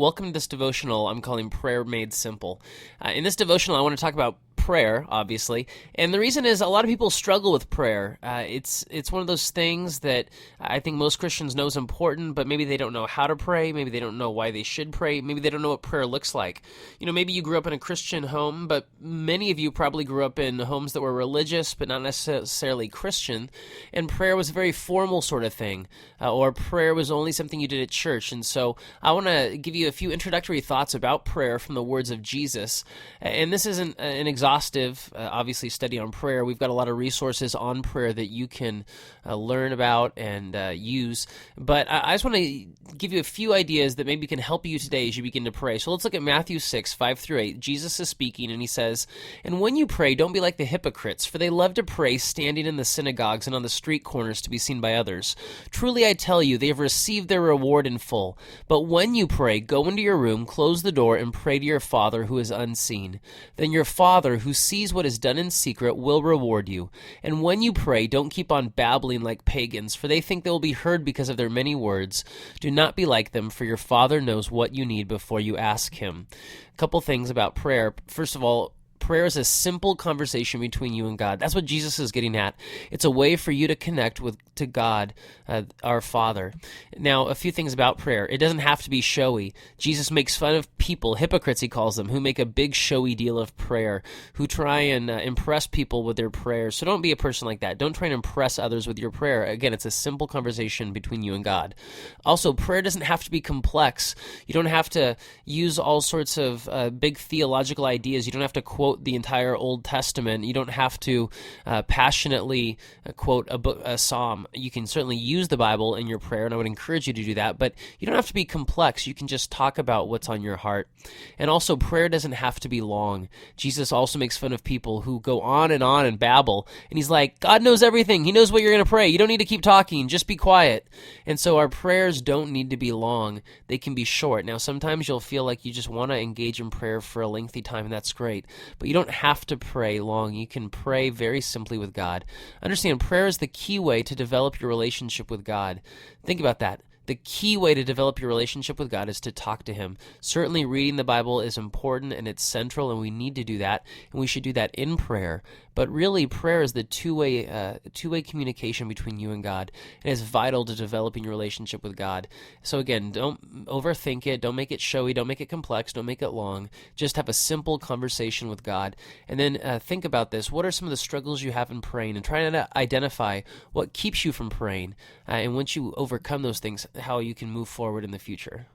Welcome to this devotional I'm calling Prayer Made Simple. In this devotional, I want to talk about prayer, obviously, and the reason is a lot of people struggle with prayer. It's one of those things that I think most Christians know is important, but maybe they don't know how to pray, maybe they don't know why they should pray, maybe they don't know what prayer looks like. Maybe you grew up in a Christian home, but many of you probably grew up in homes that were religious, but not necessarily Christian, and prayer was a very formal sort of thing, or prayer was only something you did at church. And so I want to give you a few introductory thoughts about prayer from the words of Jesus. And this isn't an exhaustive, obviously, study on prayer. We've got a lot of resources on prayer that you can learn about and use. But I just want to give you a few ideas that maybe can help you today as you begin to pray. So let's look at Matthew 6, 5-8. Jesus is speaking, and he says, "And when you pray, don't be like the hypocrites, for they love to pray standing in the synagogues and on the street corners to be seen by others. Truly I tell you, they have received their reward in full. But when you pray, go into your room, close the door, and pray to your Father who is unseen. Then your Father who sees what is done in secret will reward you. And when you pray, don't keep on babbling like pagans, for they think they will be heard because of their many words. Do not be like them, for your Father knows what you need before you ask him." A couple things about prayer. First of all, prayer is a simple conversation between you and God. That's what Jesus is getting at. It's a way for you to connect to God, our Father. Now, a few things about prayer. It doesn't have to be showy. Jesus makes fun of people, hypocrites he calls them, who make a big showy deal of prayer, who try and impress people with their prayers. So don't be a person like that. Don't try and impress others with your prayer. Again, it's a simple conversation between you and God. Also, prayer doesn't have to be complex. You don't have to use all sorts of big theological ideas. You don't have to quote the entire Old Testament. You don't have to passionately quote a psalm. You can certainly use the Bible in your prayer, and I would encourage you to do that, but you don't have to be complex. You can just talk about what's on your heart. And also, prayer doesn't have to be long. Jesus also makes fun of people who go on and babble, and he's like, God knows everything. He knows what you're going to pray. You don't need to keep talking. Just be quiet. And so our prayers don't need to be long. They can be short. Now, sometimes you'll feel like you just want to engage in prayer for a lengthy time, and that's great. But you don't have to pray long. You can pray very simply with God. Understand, prayer is the key way to develop your relationship with God. Think about that. The key way to develop your relationship with God is to talk to him. Certainly reading the Bible is important and it's central, and we need to do that, and we should do that in prayer. But really, prayer is the two-way communication between you and God, and it's vital to developing your relationship with God. So again, don't overthink it. Don't make it showy. Don't make it complex. Don't make it long. Just have a simple conversation with God. And then think about this. What are some of the struggles you have in praying? And try to identify what keeps you from praying. And once you overcome those things, how you can move forward in the future.